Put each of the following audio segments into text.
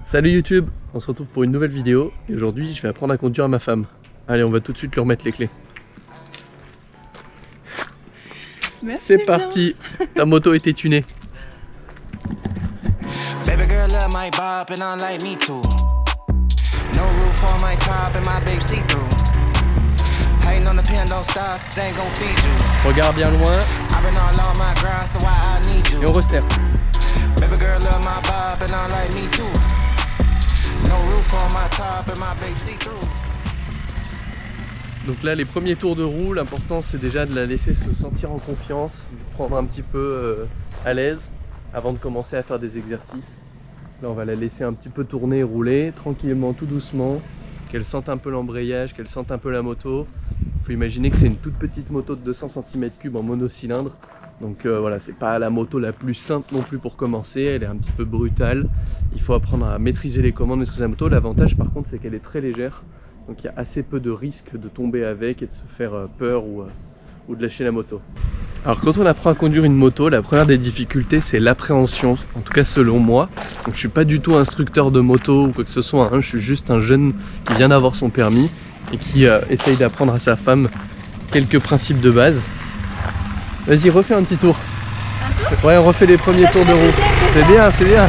Salut YouTube, on se retrouve pour une nouvelle vidéo et aujourd'hui je vais apprendre à conduire à ma femme. Allez, on va tout de suite lui remettre les clés. C'est parti, ta moto était tunée. Regarde bien loin et on resserre. Donc là, les premiers tours de roue, l'important c'est déjà de la laisser se sentir en confiance, de prendre un petit peu à l'aise avant de commencer à faire des exercices. Là, on va la laisser un petit peu tourner, rouler tranquillement, tout doucement, qu'elle sente un peu l'embrayage, qu'elle sente un peu la moto. Il faut imaginer que c'est une toute petite moto de 200 cm3 en monocylindre. Donc voilà, c'est pas la moto la plus simple non plus pour commencer, elle est un petit peu brutale. Il faut apprendre à maîtriser les commandes, maîtriser la moto. L'avantage par contre c'est qu'elle est très légère. Donc il y a assez peu de risques de tomber avec et de se faire peur ou de lâcher la moto. Alors quand on apprend à conduire une moto, la première des difficultés c'est l'appréhension, en tout cas selon moi. Donc je suis pas du tout instructeur de moto ou quoi que ce soit, hein. Je suis juste un jeune qui vient d'avoir son permis et qui essaye d'apprendre à sa femme quelques principes de base. Vas-y, refais un petit tour. Un tour? Ouais, on refait les premiers tours de roue. C'est bien, c'est bien.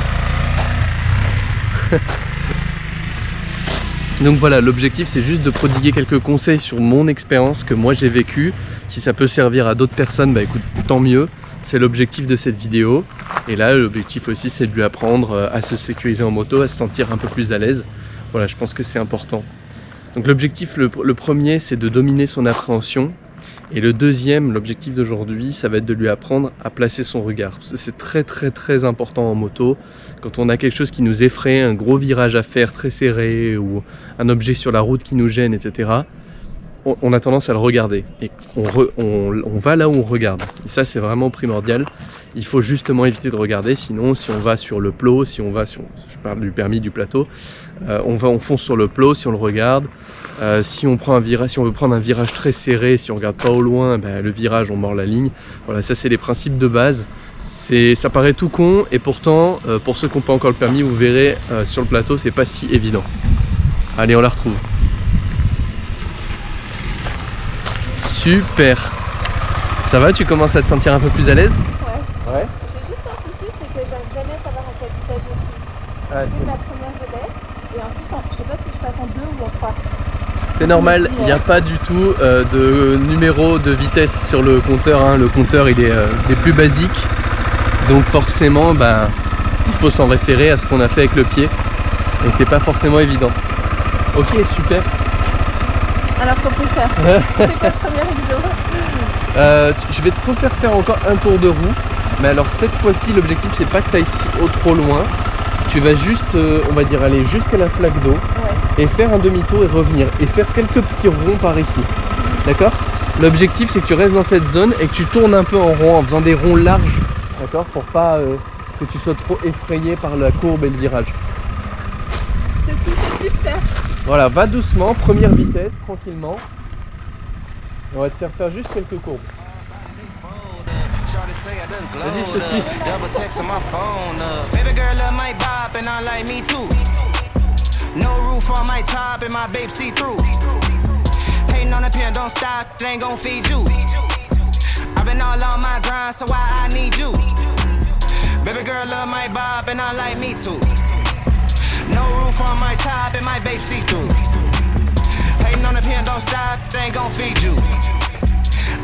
Donc voilà, l'objectif c'est juste de prodiguer quelques conseils sur mon expérience que moi j'ai vécu. Si ça peut servir à d'autres personnes, bah écoute, tant mieux. C'est l'objectif de cette vidéo. Et là, l'objectif aussi c'est de lui apprendre à se sécuriser en moto, à se sentir un peu plus à l'aise. Voilà, je pense que c'est important. Donc l'objectif, le premier, c'est de dominer son appréhension. Et le deuxième, l'objectif d'aujourd'hui, ça va être de lui apprendre à placer son regard. C'est très important en moto. Quand on a quelque chose qui nous effraie, un gros virage à faire très serré ou un objet sur la route qui nous gêne, etc., on a tendance à le regarder. Et on va là où on regarde. Et ça, c'est vraiment primordial. Il faut justement éviter de regarder. Sinon, si on va sur le plot, si on va sur, je parle du permis du plateau, on fonce sur le plot si on le regarde. Si on veut prendre un virage très serré, si on regarde pas au loin, ben, le virage on mord la ligne. Voilà, ça c'est les principes de base. Ça paraît tout con et pourtant pour ceux qui n'ont pas encore le permis, vous verrez sur le plateau c'est pas si évident. Allez, on la retrouve. Super. Ça va, tu commences à te sentir un peu plus à l'aise? Ouais. J'ai juste un souci, c'est que j'arrive jamais à savoir à quelle vitesse je suis. C'est la première je baisse et ensuite je sais pas si je passe en 2 ou en 3. C'est normal, il n'y a pas du tout de numéro de vitesse sur le compteur, hein. Le compteur il est des plus basiques, donc forcément ben, il faut s'en référer à ce qu'on a fait avec le pied et c'est pas forcément évident. Ok, super. Alors professeur, c'est quoi le premier exo? Je vais te refaire faire encore un tour de roue, mais alors cette fois-ci l'objectif c'est pas que tu ailles trop loin. Tu vas juste, on va dire, aller jusqu'à la flaque d'eau et faire un demi-tour et revenir. Et faire quelques petits ronds par ici. D'accord? L'objectif, c'est que tu restes dans cette zone et que tu tournes un peu en rond en faisant des ronds larges. D'accord? Pour pas que tu sois trop effrayé par la courbe et le virage. C'est super. Voilà, va doucement, première vitesse, tranquillement. On va te faire juste quelques courbes. Vas-y, je te suis. Double text on my phone. Baby girl love my bop and I like me too. No roof on my top and my babe see through. Hating on the pen, don't stop, it ain't gon' feed you. I've been all on my grind, so why I need you? Baby girl love my bop and I like me too. No roof on my top and my babe see through. Hating on the pen, don't stop, it ain't gon' feed you.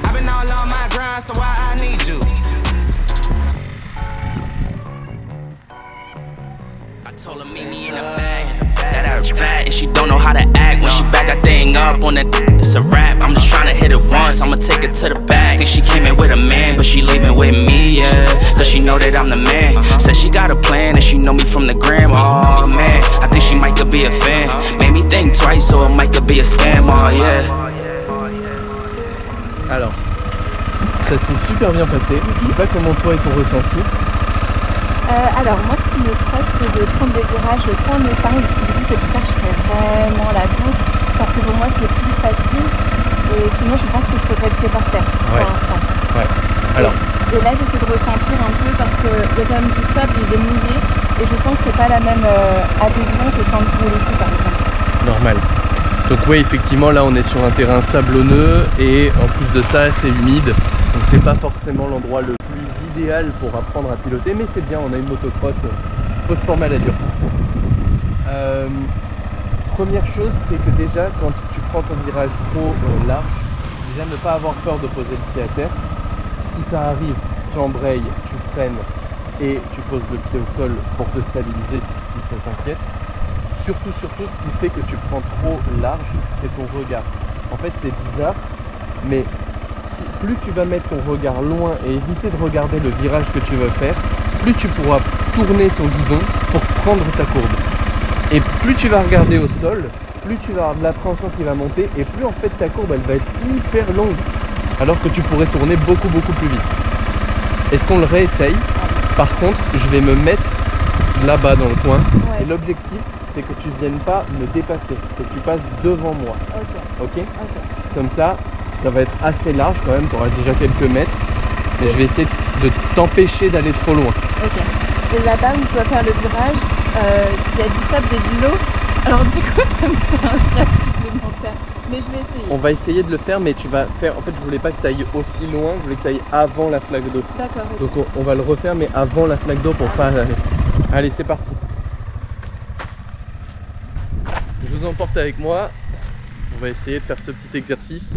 I've been all on my grind, so why I need you? I told her meet me in the bag, that I fat and she don't know how to act. When she back that thing up on that, it's a rap. I'm just trying to hit it once, I'ma take it to the back. Think she came in with a man, but she leaving with me, yeah. Cause she know that I'm the man. Said she got a plan and she know me from the gram. Oh man, I think she might could be a fan. Made me think twice, so it might could be a scam, oh yeah. Alors, ça s'est super bien passé. Je sais pas comment toi et ton ressenti. Alors moi ce qui me stresse c'est de prendre des virages trop en épingle. Du coup c'est pour ça que je fais vraiment la boucle. Parce que pour moi c'est plus facile. Et sinon je pense que je poserais le pied par terre pour l'instant. Ouais. Alors. Et là j'essaie de ressentir un peu parce qu'il y a quand même du sable, il est mouillé. Et et je sens que c'est pas la même adhésion que quand je roule ici par exemple. Normal. Donc oui, effectivement, là on est sur un terrain sablonneux et en plus de ça c'est humide, donc c'est pas forcément l'endroit le plus idéal pour apprendre à piloter, mais c'est bien, on a une motocross, faut se former à la dure. Première chose, c'est que déjà quand tu prends ton virage trop large, déjà ne pas avoir peur de poser le pied à terre. Si ça arrive, tu embrayes, tu freines et tu poses le pied au sol pour te stabiliser si ça t'inquiète. Surtout, ce qui fait que tu prends trop large, c'est ton regard. En fait, c'est bizarre, mais plus tu vas mettre ton regard loin et éviter de regarder le virage que tu veux faire, plus tu pourras tourner ton guidon pour prendre ta courbe. Et plus tu vas regarder au sol, plus tu vas avoir de l'appréhension qui va monter, et plus en fait ta courbe elle va être hyper longue, alors que tu pourrais tourner beaucoup plus vite. Est-ce qu'on le réessaye? Par contre, je vais me mettre là-bas dans le coin, et l'objectif c'est que tu ne viennes pas me dépasser, c'est que tu passes devant moi. Ok. Comme ça, ça va être assez large quand même, tu auras déjà quelques mètres, mais je vais essayer de t'empêcher d'aller trop loin. Ok. Et là-bas où je dois faire le virage, il y a du sable et de l'eau, alors du coup ça me fait un stress supplémentaire, mais je vais essayer. On va essayer de le faire, mais tu vas faire, en fait je voulais pas que tu ailles aussi loin, je voulais que tu ailles avant la flaque d'eau. D'accord. Donc on va le refaire, mais avant la flaque d'eau pour pas... Allez, c'est parti. Je vous emporte avec moi, on va essayer de faire ce petit exercice.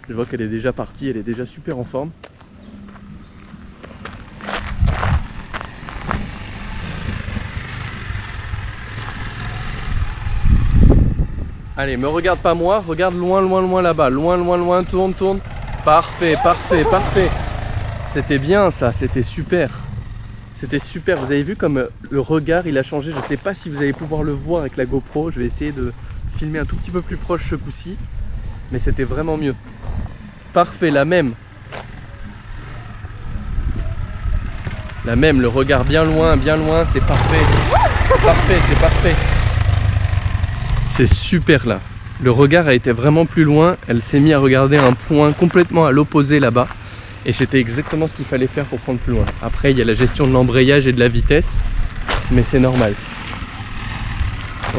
Je vois qu'elle est déjà partie, elle est déjà super en forme. Allez, me regarde pas moi, regarde loin là-bas, loin, tourne. Parfait. C'était bien ça, c'était super. Vous avez vu comme le regard il a changé. Je ne sais pas si vous allez pouvoir le voir avec la GoPro. Je vais essayer de filmer un tout petit peu plus proche ce coup-ci, mais c'était vraiment mieux. Parfait, la même, le regard bien loin, c'est parfait. C'est parfait. C'est super là. Le regard a été vraiment plus loin. Elle s'est mise à regarder un point complètement à l'opposé là-bas. Et c'était exactement ce qu'il fallait faire pour prendre plus loin. Après, il y a la gestion de l'embrayage et de la vitesse, mais c'est normal.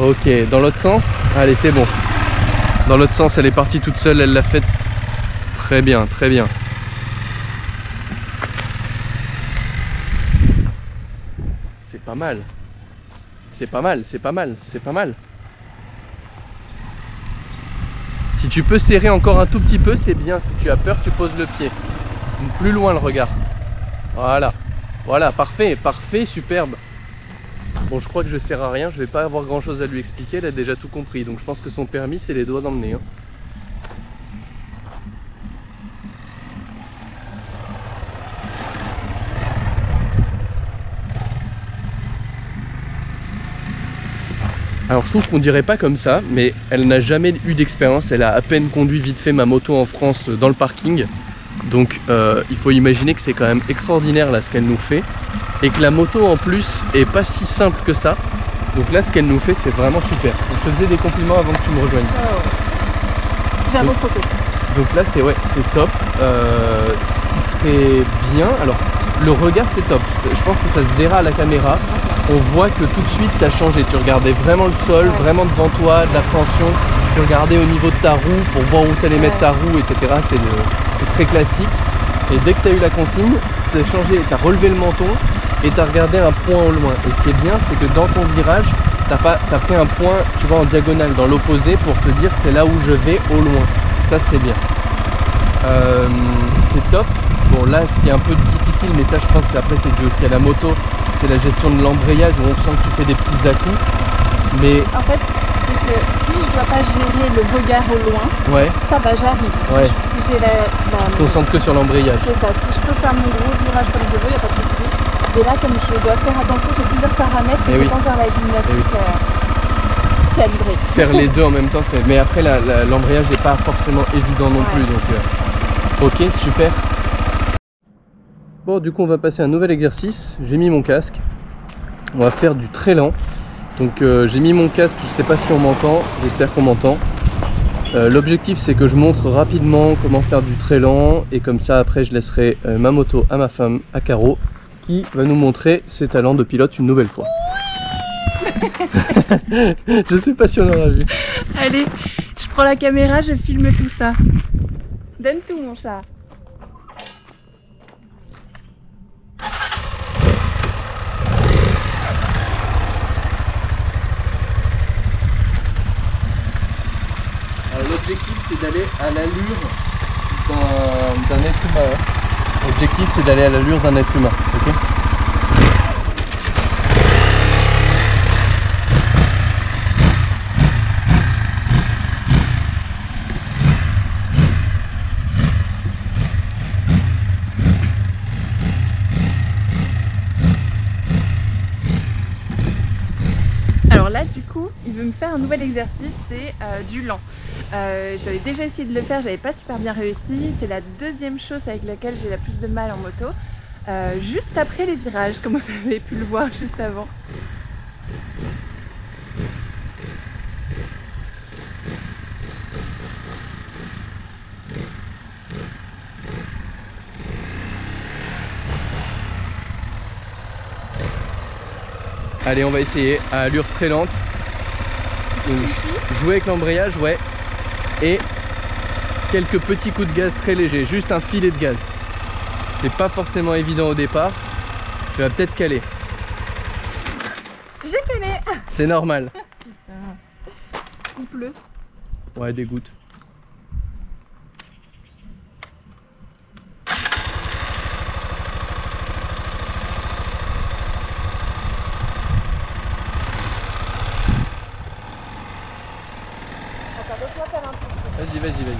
Ok, dans l'autre sens, allez, c'est bon. Dans l'autre sens, elle est partie toute seule, elle l'a fait très bien. C'est pas mal. Si tu peux serrer encore un tout petit peu, c'est bien. Si tu as peur, tu poses le pied. Plus loin le regard. Voilà, parfait, superbe. Bon, je crois que je sers à rien, je vais pas avoir grand chose à lui expliquer, elle a déjà tout compris. Donc je pense que son permis, c'est les doigts d'emmener. Alors je trouve qu'on dirait pas comme ça, mais elle n'a jamais eu d'expérience, elle a à peine conduit vite fait ma moto en France dans le parking. Donc il faut imaginer que c'est quand même extraordinaire là ce qu'elle nous fait. Et que la moto en plus est pas si simple que ça. Donc là ce qu'elle nous fait c'est vraiment super. Donc, je te faisais des compliments avant que tu me rejoignes. J'ai un beau photo. Donc là c'est top. Ce qui serait bien, alors le regard c'est top. Je pense que ça se verra à la caméra. On voit que tout de suite tu as changé. Tu regardais vraiment le sol, vraiment devant toi, de l'appréhension. Tu regardais au niveau de ta roue pour voir où tu allais mettre ta roue, etc. C'est très classique. Et dès que tu as eu la consigne, tu as changé, tu as relevé le menton et tu as regardé un point au loin. Et ce qui est bien, c'est que dans ton virage, tu as pris un point, tu vois, en diagonale, dans l'opposé pour te dire c'est là où je vais au loin. Ça, c'est bien. C'est top. Bon, là, ce qui est un peu difficile, mais ça, je pense que après, c'est dû aussi à la moto, c'est la gestion de l'embrayage où on sent que tu fais des petits à-coups. Mais en fait, c'est que si je dois pas gérer le regard au loin, ça va, j'arrive. Si j'ai je me concentre que sur l'embrayage. C'est ça, si je peux faire mon gros virage comme je veux, il n'y a pas de souci. Et là, comme je dois faire attention, j'ai plusieurs paramètres et je pas encore la gymnastique calibrée. Faire les deux en même temps, mais après l'embrayage n'est pas forcément évident non plus. Donc, ok, super. Bon, du coup, on va passer à un nouvel exercice. J'ai mis mon casque. On va faire du trailant. Donc j'ai mis mon casque, je ne sais pas si on m'entend, j'espère qu'on m'entend. L'objectif c'est que je montre rapidement comment faire du trailant et comme ça après je laisserai ma moto à ma femme, à Caro, qui va nous montrer ses talents de pilote une nouvelle fois. Je sais pas si on aura vu. Allez, je prends la caméra, je filme tout ça. Donne tout mon chat. L'objectif c'est d'aller à l'allure d'un être humain. L'objectif c'est d'aller à l'allure d'un être humain, ok ? Alors là du coup il veut me faire un nouvel exercice, c'est du lent. J'avais déjà essayé de le faire, j'avais pas super bien réussi. C'est la deuxième chose avec laquelle j'ai la plus de mal en moto. Juste après les virages, comme vous avez pu le voir juste avant. Allez, on va essayer à allure très lente. Jouer avec l'embrayage, ouais. Et quelques petits coups de gaz très légers, juste un filet de gaz. C'est pas forcément évident au départ. Tu vas peut-être caler. J'ai calé. C'est normal. Putain. Il pleut. Ouais, des gouttes. Vas-y, vas-y, vas-y.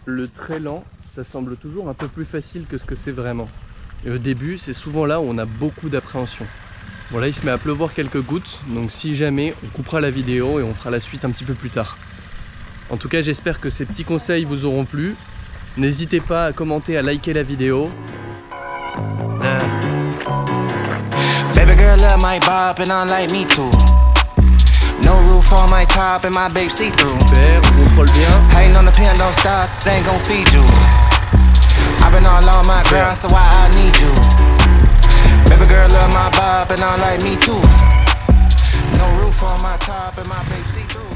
Le très lent, ça semble toujours un peu plus facile que ce que c'est vraiment. Et au début, c'est souvent là où on a beaucoup d'appréhension. Bon là, il se met à pleuvoir quelques gouttes, donc si jamais, on coupera la vidéo et on fera la suite un petit peu plus tard. En tout cas, j'espère que ces petits conseils vous auront plu. N'hésitez pas à commenter, à liker la vidéo. Baby girl love my bop and I like me too. No roof on my top and my babe see through. Super, on contrôle bien. Hating on the pen, don't stop, it ain't gon' feed you. I've been all on my grind, so why I need you? Baby girl love my bop and I like me too. No roof on my top and my babe see through.